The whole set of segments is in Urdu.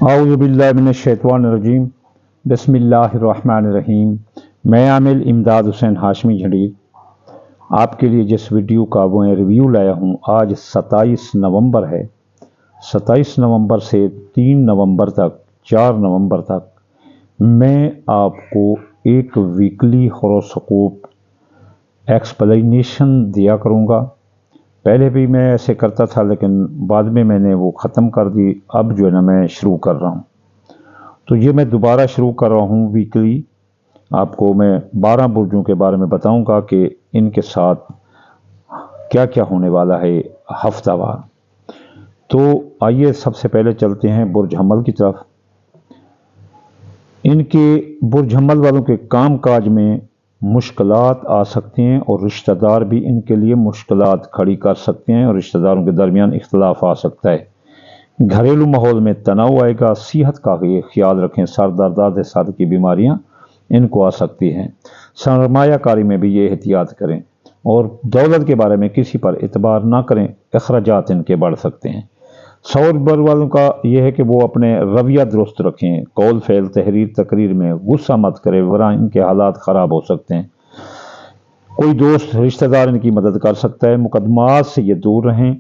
اعوذ باللہ من الشیطان الرجیم بسم اللہ الرحمن الرحیم۔ میں عامل امداد حسین ہاشمی جھنڈیر آپ کے لیے جس ویڈیو کا وہ ریویو لایا ہوں، آج 27 نومبر ہے۔ 27 نومبر سے 3 نومبر تک 4 نومبر تک میں آپ کو ایک ویکلی ہوروسکوپ ایکسپلینیشن دیا کروں گا۔ پہلے بھی میں ایسے کرتا تھا لیکن بعد میں نے وہ ختم کر دی۔ اب جو ہے نا میں شروع کر رہا ہوں، تو یہ میں دوبارہ شروع کر رہا ہوں ویکلی۔ آپ کو میں 12 برجوں کے بارے میں بتاؤں گا کہ ان کے ساتھ کیا کیا ہونے والا ہے ہفتہ وار۔ تو آئیے سب سے پہلے چلتے ہیں برج حمل کی طرف۔ ان کے برج حمل والوں کے کام کاج میں مشکلات آ سکتے ہیں اور رشتہ دار بھی ان کے لیے مشکلات کھڑی کر سکتے ہیں اور رشتہ داروں کے درمیان اختلاف آ سکتا ہے۔ گھریلو ماحول میں تناؤ آئے گا۔ صحت کا خیال رکھیں، سر درد سر کی بیماریاں ان کو آ سکتی ہیں۔ سرمایہ کاری میں بھی یہ احتیاط کریں اور دولت کے بارے میں کسی پر اعتبار نہ کریں، اخراجات ان کے بڑھ سکتے ہیں۔ سور برج والوں کا یہ ہے کہ وہ اپنے رویہ درست رکھیں، قول فعل تحریر تقریر میں غصہ مت کریں ورنہ ان کے حالات خراب ہو سکتے ہیں۔ کوئی دوست رشتہ دار ان کی مدد کر سکتا ہے۔ مقدمات سے یہ دور رہیں۔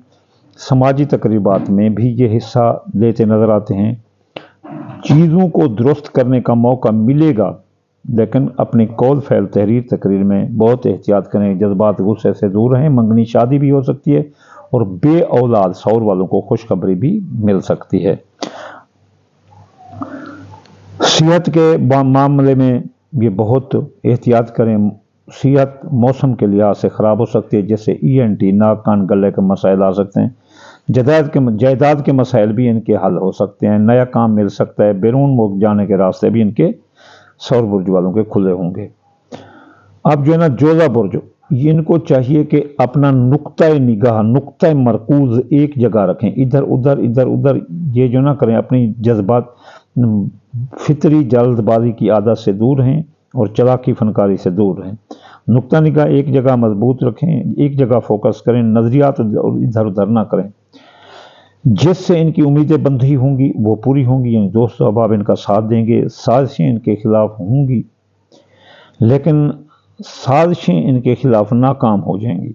سماجی تقریبات میں بھی یہ حصہ لیتے نظر آتے ہیں۔ چیزوں کو درست کرنے کا موقع ملے گا لیکن اپنی قول فعل تحریر تقریر میں بہت احتیاط کریں۔ جذبات غصے سے دور رہیں۔ منگنی شادی بھی ہو سکتی ہے اور بے اولاد سور والوں کو خوشخبری بھی مل سکتی ہے۔ صحت کے معاملے میں یہ بہت احتیاط کریں۔ صحت موسم کے لحاظ سے خراب ہو سکتی ہے، جیسے ENT ناک کان گلے کے مسائل آ سکتے ہیں۔ جائیداد کے مسائل بھی ان کے حل ہو سکتے ہیں۔ نیا کام مل سکتا ہے۔ بیرون ملک جانے کے راستے بھی ان کے سور برج والوں کے کھلے ہوں گے۔ اب جو ہے نا جوزہ برج، ان کو چاہیے کہ اپنا نقطۂ نگاہ نقطۂ مرکوز ایک جگہ رکھیں، ادھر ادھر یہ جو نہ کریں۔ اپنی جذبات فطری جلد بازی کی عادت سے دور رہیں اور چلاکی فنکاری سے دور رہیں۔ نقطہ نگاہ ایک جگہ مضبوط رکھیں، ایک جگہ فوکس کریں، نظریات ادھر ادھر نہ کریں۔ جس سے ان کی امیدیں بندھی ہوں گی وہ پوری ہوں گی، یعنی دوست احباب ان کا ساتھ دیں گے۔ سازشیں ان کے خلاف ہوں گی لیکن سازشیں ان کے خلاف ناکام ہو جائیں گی،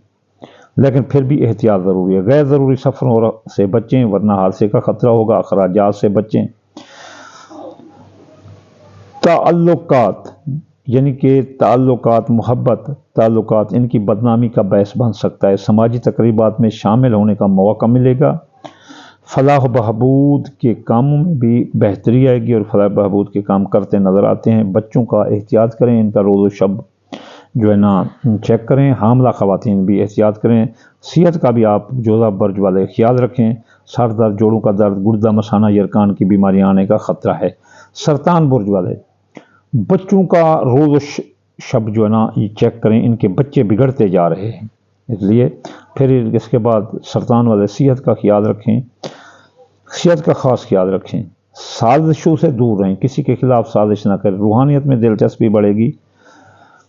لیکن پھر بھی احتیاط ضروری ہے۔ غیر ضروری سفروں سے بچیں ورنہ حادثے کا خطرہ ہوگا۔ اخراجات سے بچیں۔ تعلقات یعنی کہ تعلقات، محبت تعلقات ان کی بدنامی کا باعث بن سکتا ہے۔ سماجی تقریبات میں شامل ہونے کا موقع ملے گا۔ فلاح و بہبود کے کاموں میں بھی بہتری آئے گی اور فلاح و بہبود کے کام کرتے نظر آتے ہیں۔ بچوں کا احتیاط کریں، ان کا روز و شب جو ہے نا چیک کریں۔ حاملہ خواتین بھی احتیاط کریں۔ صحت کا بھی آپ جوزہ برج والے خیال رکھیں۔ سر درد، جوڑوں کا درد، گردہ مسانہ، یرکان کی بیماریاں آنے کا خطرہ ہے۔ سرطان برج والے بچوں کا روز و شب جو ہے نا یہ چیک کریں، ان کے بچے بگڑتے جا رہے ہیں، اس لیے پھر اس کے بعد سرطان والے صحت کا خیال رکھیں، صحت کا خاص خیال رکھیں۔ سازشوں سے دور رہیں، کسی کے خلاف سازش نہ کریں۔ روحانیت میں دلچسپی بڑھے گی۔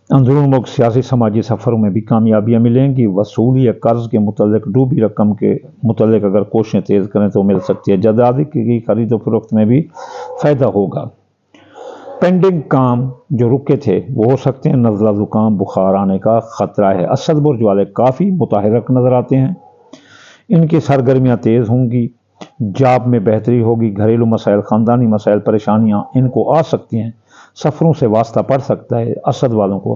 اندرون ملک سیاسی سماجی سفروں میں بھی کامیابیاں ملیں گی۔ وصولی یا قرض کے متعلق ڈوبی رقم کے متعلق اگر کوششیں تیز کریں تو مل سکتی ہے۔ جائیداد کی خرید و فروخت میں بھی فائدہ ہوگا۔ پینڈنگ کام جو رکے تھے وہ ہو سکتے ہیں۔ نزلہ زکام بخار آنے کا خطرہ ہے۔ اسد برج والے کافی متحرک نظر آتے ہیں۔ ان کی سرگرمیاں تیز ہوں گی۔ جاب میں بہتری ہوگی۔ گھریلو مسائل، خاندانی مسائل، پریشانیاں ان کو آ سکتی ہیں۔ سفروں سے واسطہ پڑ سکتا ہے اسد والوں کو۔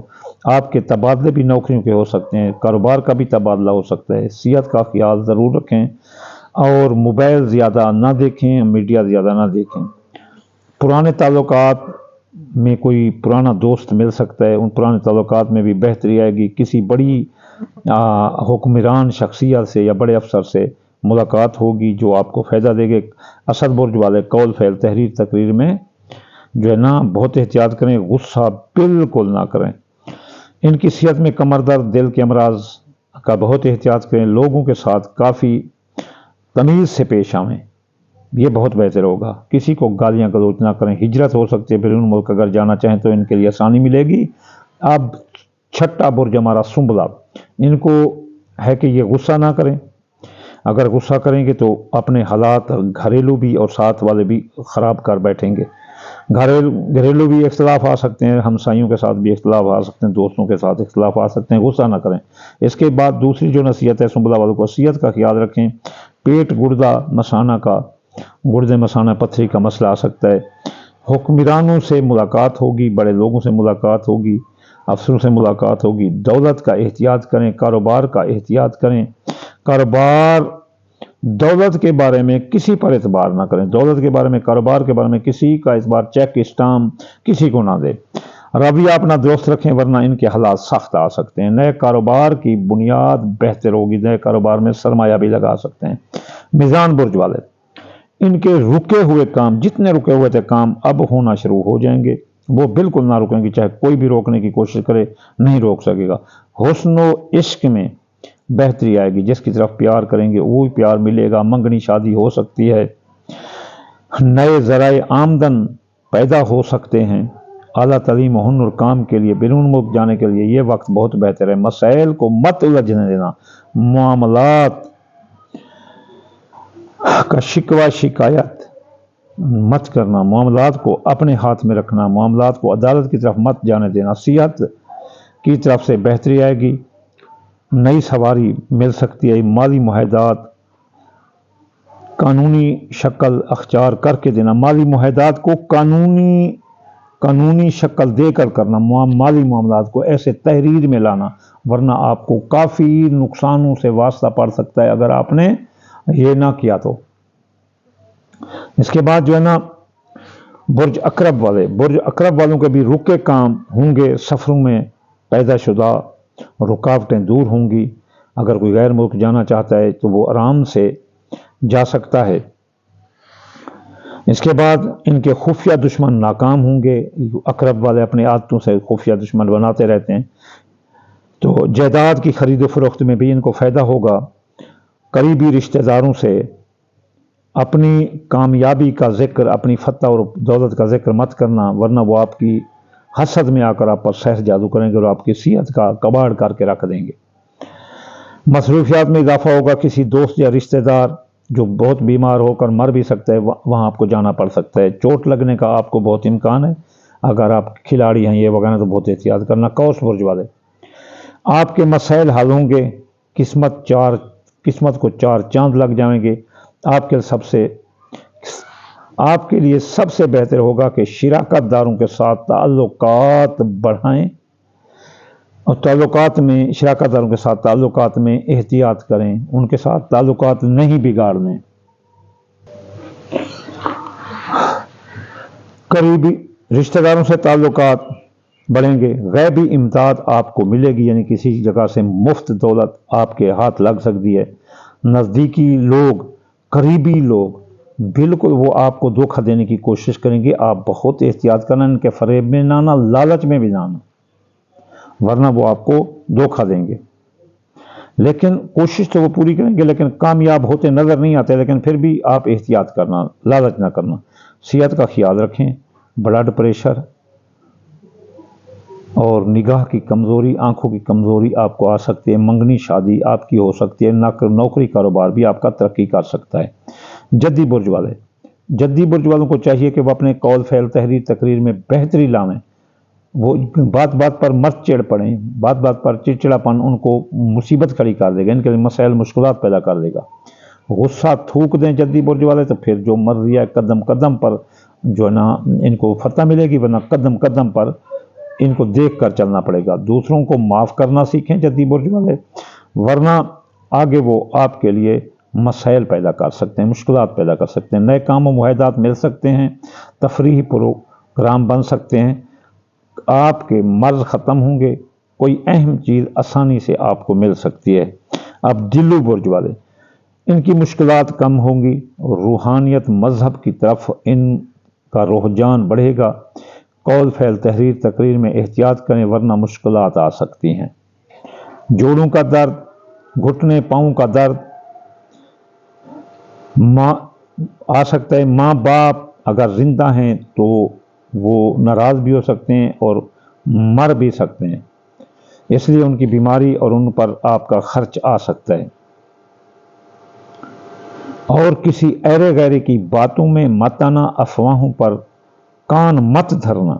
آپ کے تبادلے بھی نوکریوں کے ہو سکتے ہیں۔ کاروبار کا بھی تبادلہ ہو سکتا ہے۔ صحت کا خیال ضرور رکھیں اور موبائل زیادہ نہ دیکھیں، میڈیا زیادہ نہ دیکھیں۔ پرانے تعلقات میں کوئی پرانا دوست مل سکتا ہے، ان پرانے تعلقات میں بھی بہتری آئے گی۔ کسی بڑی حکمران شخصیت سے یا بڑے افسر سے ملاقات ہوگی جو آپ کو فائدہ دے گے۔ اسد برج والے قول فعل تحریر تقریر میں جو ہے نا بہت احتیاط کریں، غصہ بالکل نہ کریں۔ ان کی صحت میں کمر درد، دل کے امراض کا بہت احتیاط کریں۔ لوگوں کے ساتھ کافی تمیز سے پیش آئیں، یہ بہت بہتر ہوگا۔ کسی کو گالیاں گلوچ نہ کریں۔ ہجرت ہو سکتی ہے، بیرون ملک اگر جانا چاہیں تو ان کے لیے آسانی ملے گی۔ اب چھٹا برج ہمارا سنبلہ، ان کو ہے کہ یہ غصہ نہ کریں۔ اگر غصہ کریں گے تو اپنے حالات گھریلو بھی اور ساتھ والے بھی خراب کر بیٹھیں گے۔ گھریلو بھی اختلاف آ سکتے ہیں، ہمسائیوں کے ساتھ بھی اختلاف آ سکتے ہیں، دوستوں کے ساتھ اختلاف آ سکتے ہیں، غصہ نہ کریں۔ اس کے بعد دوسری جو نصیحت ہے، سنبلہ والوں کو وصیت کا خیال رکھیں۔ پیٹ گردہ مثانہ کا گردے مثانہ پتھری کا مسئلہ آ سکتا ہے۔ حکمرانوں سے ملاقات ہوگی، بڑے لوگوں سے ملاقات ہوگی، افسروں سے ملاقات ہوگی۔ دولت کا احتیاط کریں، کاروبار کا احتیاط کریں۔ کاروبار دولت کے بارے میں کسی پر اعتبار نہ کریں، دولت کے بارے میں، کاروبار کے بارے میں کسی کا اعتبار، چیک اسٹامپ کسی کو نہ دے۔ رویہ اپنا درست رکھیں ورنہ ان کے حالات سخت آ سکتے ہیں۔ نئے کاروبار کی بنیاد بہتر ہوگی، نئے کاروبار میں سرمایہ بھی لگا سکتے ہیں۔ میزان برج والے، ان کے رکے ہوئے کام، جتنے رکے ہوئے تھے کام اب ہونا شروع ہو جائیں گے، وہ بالکل نہ رکیں گے، چاہے کوئی بھی روکنے کی کوشش کرے نہیں روک سکے گا۔ حسن و عشق میں بہتری آئے گی، جس کی طرف پیار کریں گے وہی پیار ملے گا، منگنی شادی ہو سکتی ہے، نئے ذرائع آمدن پیدا ہو سکتے ہیں۔ اعلیٰ تعلیم و ہنر کام کے لیے بیرون ملک جانے کے لیے یہ وقت بہت بہتر ہے۔ مسائل کو مت الجھنے دینا، معاملات کا شکوہ شکایت مت کرنا، معاملات کو اپنے ہاتھ میں رکھنا، معاملات کو عدالت کی طرف مت جانے دینا۔ صحت کی طرف سے بہتری آئے گی، نئی سواری مل سکتی ہے۔ مالی معاہدات قانونی شکل اختیار کر کے دینا، مالی معاہدات کو قانونی شکل دے کر کرنا، مالی معاملات کو ایسے تحریر میں لانا، ورنہ آپ کو کافی نقصانوں سے واسطہ پڑ سکتا ہے اگر آپ نے یہ نہ کیا تو۔ اس کے بعد جو ہے نا برج اقرب والوں کے بھی رکے کام ہوں گے، سفروں میں پیدا شدہ رکاوٹیں دور ہوں گی۔ اگر کوئی غیر ملک جانا چاہتا ہے تو وہ آرام سے جا سکتا ہے۔ اس کے بعد ان کے خفیہ دشمن ناکام ہوں گے، اقرب والے اپنے عادتوں سے خفیہ دشمن بناتے رہتے ہیں، تو جائیداد کی خرید و فروخت میں بھی ان کو فائدہ ہوگا۔ قریبی رشتہ داروں سے اپنی کامیابی کا ذکر، اپنی فتح اور دولت کا ذکر مت کرنا، ورنہ وہ آپ کی حسد میں آ کر آپ پر سحر جادو کریں گے اور آپ کی صحت کا کباڑ کر کے رکھ دیں گے۔ مصروفیات میں اضافہ ہوگا، کسی دوست یا رشتہ دار جو بہت بیمار ہو کر مر بھی سکتا ہے وہاں آپ کو جانا پڑ سکتا ہے۔ چوٹ لگنے کا آپ کو بہت امکان ہے، اگر آپ کھلاڑی ہیں یہ وغیرہ تو بہت احتیاط کرنا۔ قوس برج والے، آپ کے مسائل حل ہوں گے، قسمت کو 4 چاند لگ جائیں گے۔ آپ کے لیے سب سے بہتر ہوگا کہ شراکت داروں کے ساتھ تعلقات بڑھائیں اور شراکت داروں کے ساتھ تعلقات میں احتیاط کریں، ان کے ساتھ تعلقات نہیں بگاڑنے۔ قریبی رشتہ داروں سے تعلقات بڑھیں گے، غیبی امداد آپ کو ملے گی، یعنی کسی جگہ سے مفت دولت آپ کے ہاتھ لگ سکتی ہے۔ نزدیکی لوگ، قریبی لوگ بالکل وہ آپ کو دھوکہ دینے کی کوشش کریں گے، آپ بہت احتیاط کرنا، ان کے فریب میں نہ آنا، لالچ میں بھی نہ آنا، ورنہ وہ آپ کو دھوکہ دیں گے۔ لیکن کوشش تو وہ پوری کریں گے، لیکن کامیاب ہوتے نظر نہیں آتے، لیکن پھر بھی آپ احتیاط کرنا، لالچ نہ کرنا۔ صحت کا خیال رکھیں، بلڈ پریشر اور نگاہ کی کمزوری، آنکھوں کی کمزوری آپ کو آ سکتی ہے۔ منگنی شادی آپ کی ہو سکتی ہے، نوکری کاروبار بھی آپ کا ترقی کر سکتا ہے۔ جدی برج والوں کو چاہیے کہ وہ اپنے قول، فعل، تحریر، تقریر میں بہتری لائیں، وہ بات بات پر مت چڑ پڑیں، بات بات پر چڑچڑاپن ان کو مصیبت کھڑی کر دے گا، ان کے لیے مسائل مشکلات پیدا کر دے گا۔ غصہ تھوک دیں جدی برج والے تو پھر جو مرضی ہے قدم قدم پر جو ہے نا ان کو فتح ملے گی، ورنہ قدم قدم پر ان کو دیکھ کر چلنا پڑے گا۔ دوسروں کو معاف کرنا سیکھیں جدی برج والے، ورنہ آگے وہ آپ کے لیے مسائل پیدا کر سکتے ہیں، مشکلات پیدا کر سکتے ہیں۔ نئے کام و معاہدات مل سکتے ہیں، تفریحی پروگرام بن سکتے ہیں، آپ کے مرض ختم ہوں گے، کوئی اہم چیز آسانی سے آپ کو مل سکتی ہے۔ اب دلو برج والے، ان کی مشکلات کم ہوں گی، روحانیت مذہب کی طرف ان کا رجحان بڑھے گا۔ قول، فعل، تحریر، تقریر میں احتیاط کریں ورنہ مشکلات آ سکتی ہیں۔ جوڑوں کا درد، گھٹنے پاؤں کا درد آ سکتا ہے۔ ماں باپ اگر زندہ ہیں تو وہ ناراض بھی ہو سکتے ہیں اور مر بھی سکتے ہیں، اس لیے ان کی بیماری اور ان پر آپ کا خرچ آ سکتا ہے۔ اور کسی ایرے غیرے کی باتوں میں مت آنا، افواہوں پر کان مت دھرنا،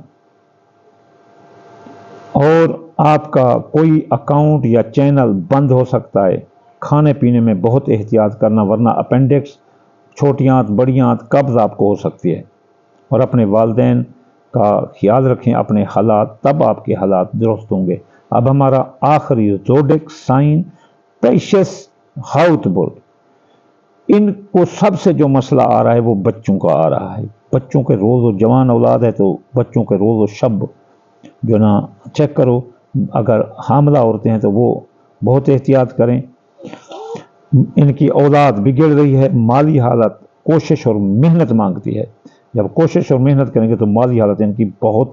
اور آپ کا کوئی اکاؤنٹ یا چینل بند ہو سکتا ہے۔ کھانے پینے میں بہت احتیاط کرنا، ورنہ اپینڈکس، چھوٹی آنت بڑی آنت، قبض آپ کو ہو سکتی ہے۔ اور اپنے والدین کا خیال رکھیں، اپنے حالات، تب آپ کے حالات درست ہوں گے۔ اب ہمارا آخری زوڈک سائن پیشس ہاؤت بورڈ، ان کو سب سے جو مسئلہ آ رہا ہے وہ بچوں کا آ رہا ہے۔ بچوں کے روز و جوان اولاد ہے تو بچوں کے روز و شب جو نا چیک کرو، اگر حاملہ عورتیں ہیں تو وہ بہت احتیاط کریں۔ ان کی اولاد بگڑ رہی ہے، مالی حالت کوشش اور محنت مانگتی ہے۔ جب کوشش اور محنت کریں گے تو مالی حالت ان کی بہت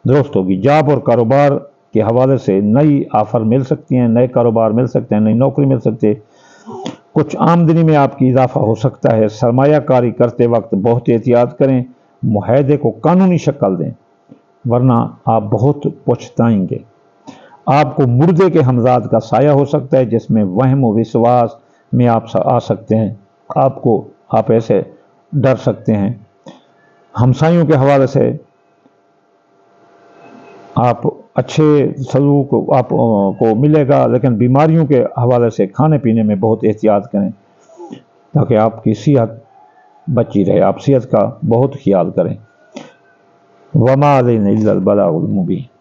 درست ہوگی۔ جاب اور کاروبار کے حوالے سے نئی آفر مل سکتی ہیں، نئے کاروبار مل سکتے ہیں، نئی نوکری مل سکتی ہے، کچھ آمدنی میں آپ کی اضافہ ہو سکتا ہے۔ سرمایہ کاری کرتے وقت بہت احتیاط کریں، معاہدے کو قانونی شکل دیں ورنہ آپ بہت پچھتائیں گے۔ آپ کو مردے کے ہمزاد کا سایہ ہو سکتا ہے جس میں وہم و وشواس میں آپ آ سکتے ہیں، آپ ایسے ڈر سکتے ہیں۔ ہمسایوں کے حوالے سے آپ اچھے سلوک آپ کو ملے گا، لیکن بیماریوں کے حوالے سے کھانے پینے میں بہت احتیاط کریں تاکہ آپ کی صحت بچی رہے، آپ صحت کا بہت خیال کریں۔ وما علینا الا البلاغ المبین۔